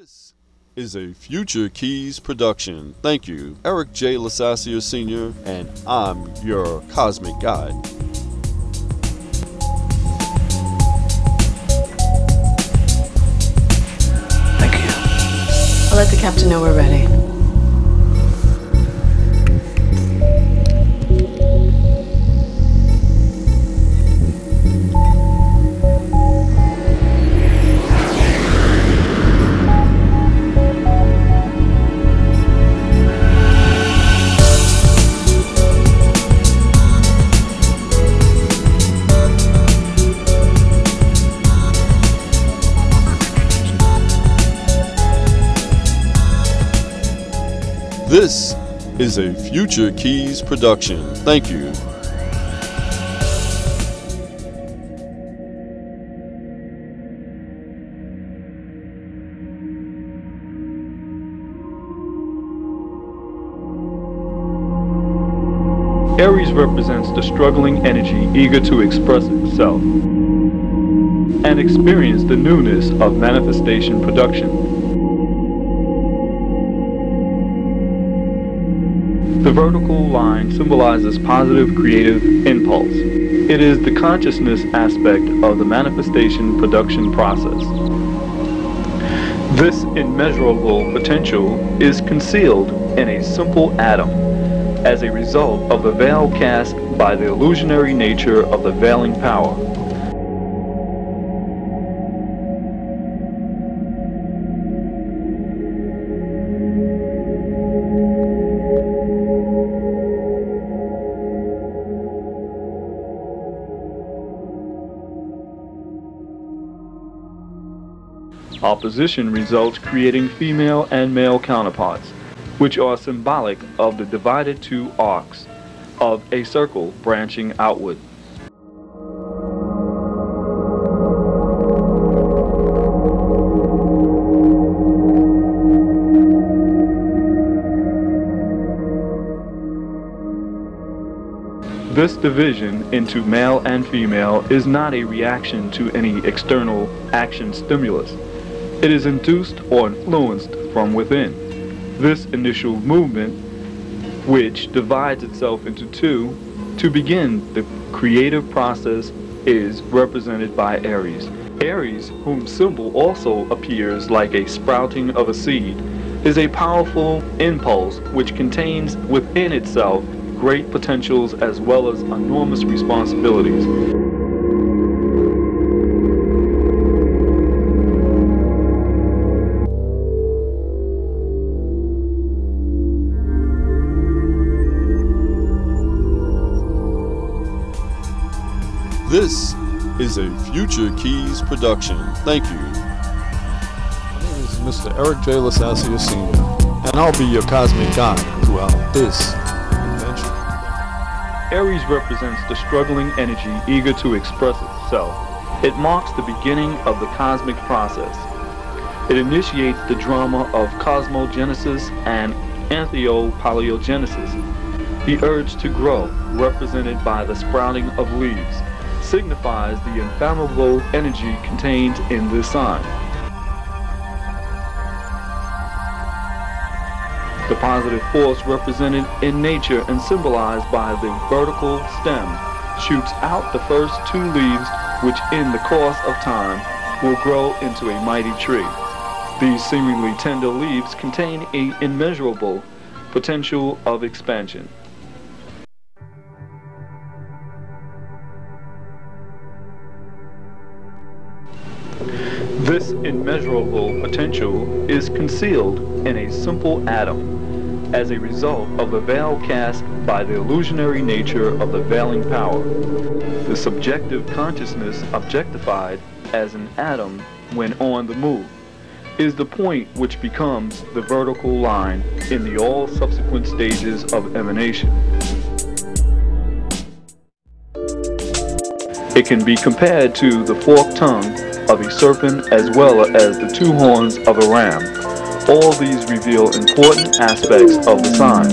This is a Futurekeys production. Thank you, Eric J. Lassassier Sr., and I'm your cosmic guide. Thank you. I'll let the captain know we're ready. This is a Futurekeys production. Thank you. Aries represents the struggling energy eager to express itself and experience the newness of manifestation production. The vertical line symbolizes positive creative impulse. It is the consciousness aspect of the manifestation production process. This immeasurable potential is concealed in a simple atom as a result of the veil cast by the illusionary nature of the veiling power. Opposition results creating female and male counterparts, which are symbolic of the divided two arcs of a circle branching outward. This division into male and female is not a reaction to any external action stimulus. It is induced or influenced from within. This initial movement, which divides itself into two, to begin the creative process, is represented by Aries. Aries, whose symbol also appears like a sprouting of a seed, is a powerful impulse which contains within itself great potentials as well as enormous responsibilities. This is a Futurekeys production. Thank you. My name is Mr. Eric J. Lassassier Sr., and I'll be your cosmic guide throughout this adventure. Aries represents the struggling energy eager to express itself. It marks the beginning of the cosmic process. It initiates the drama of cosmogenesis and anthropopaleogenesis. The urge to grow, represented by the sprouting of leaves, signifies the inflammable energy contained in this sign. The positive force represented in nature and symbolized by the vertical stem shoots out the first two leaves, which in the course of time will grow into a mighty tree. These seemingly tender leaves contain an immeasurable potential of expansion. This immeasurable potential is concealed in a simple atom as a result of the veil cast by the illusionary nature of the veiling power. The subjective consciousness objectified as an atom when on the move is the point which becomes the vertical line in the all subsequent stages of emanation. It can be compared to the forked tongue of a serpent as well as the two horns of a ram. All these reveal important aspects of the sign.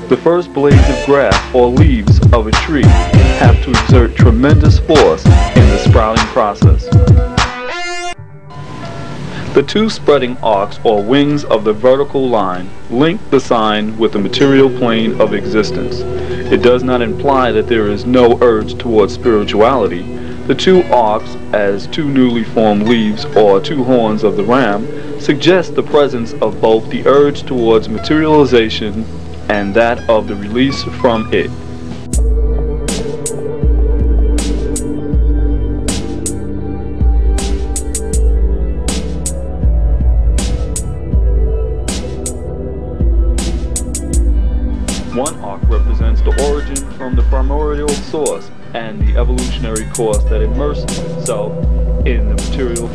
The first blades of grass or leaves of a tree have to exert tremendous force in the sprouting process. The two spreading arcs or wings of the vertical line link the sign with the material plane of existence. It does not imply that there is no urge towards spirituality. The two arcs, as two newly formed leaves or two horns of the ram, suggest the presence of both the urge towards materialization and that of the release from it. One arc represents the origin from the primordial source and the evolutionary course that immersed itself in the material.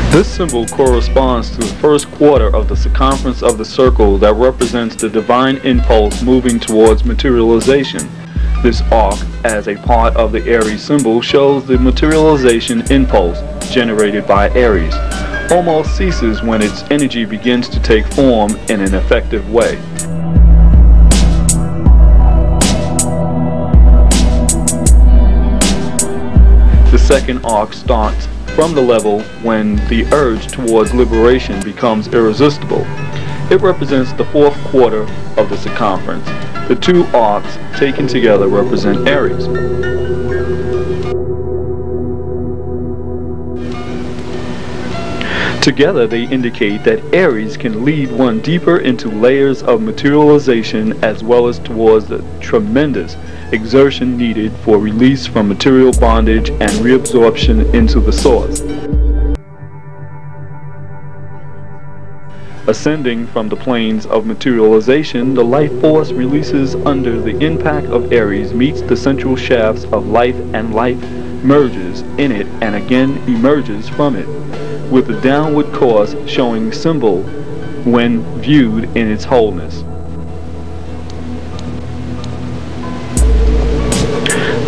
This symbol corresponds to the first quarter of the circumference of the circle that represents the divine impulse moving towards materialization. This arc, as a part of the Aries symbol, shows the materialization impulse generated by Aries almost ceases when its energy begins to take form in an effective way. The second arc starts from the level when the urge towards liberation becomes irresistible. It represents the fourth quarter of the circumference. The two arcs taken together represent Aries. Together they indicate that Aries can lead one deeper into layers of materialization as well as towards the tremendous exertion needed for release from material bondage and reabsorption into the source. Ascending from the planes of materialization, the life force releases under the impact of Aries meets the central shafts of life, and life merges in it and again emerges from it, with the downward course showing symbol when viewed in its wholeness.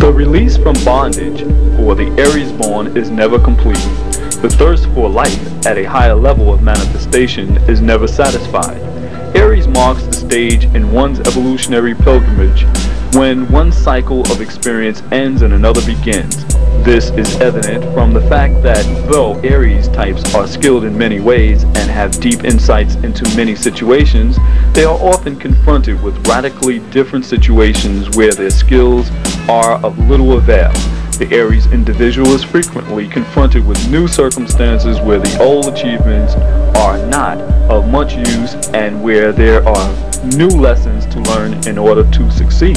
The release from bondage for the Aries born is never complete. The thirst for life at a higher level of manifestation is never satisfied. Aries marks the stage in one's evolutionary pilgrimage when one cycle of experience ends and another begins. This is evident from the fact that though Aries types are skilled in many ways and have deep insights into many situations, they are often confronted with radically different situations where their skills are of little avail. The Aries individual is frequently confronted with new circumstances where the old achievements are not of much use and where there are new lessons to learn in order to succeed.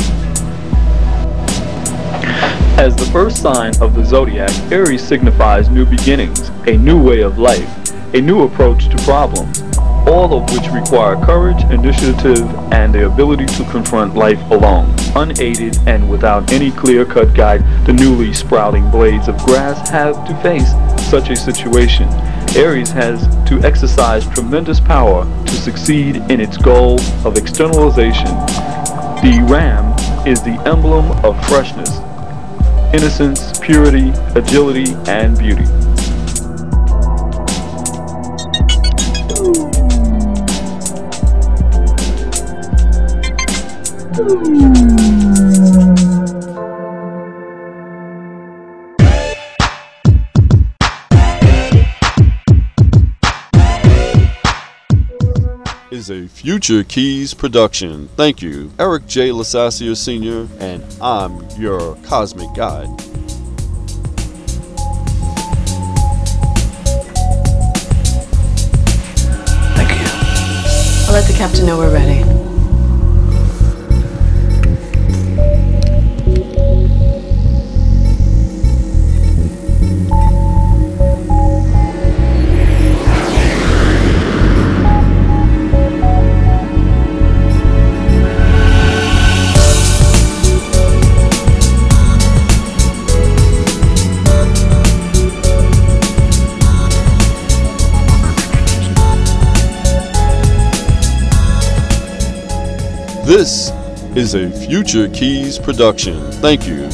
As the first sign of the zodiac, Aries signifies new beginnings, a new way of life, a new approach to problems, all of which require courage, initiative, and the ability to confront life alone, unaided and without any clear-cut guide. The newly sprouting blades of grass have to face such a situation. Aries has to exercise tremendous power to succeed in its goal of externalization. The ram is the emblem of freshness, innocence, purity, agility, and beauty. Is a Futurekeys production. Thank you, Eric J. Lassassier Sr., and I'm your cosmic guide. Thank you. I'll let the captain know we're ready. This is a Futurekeys production. Thank you.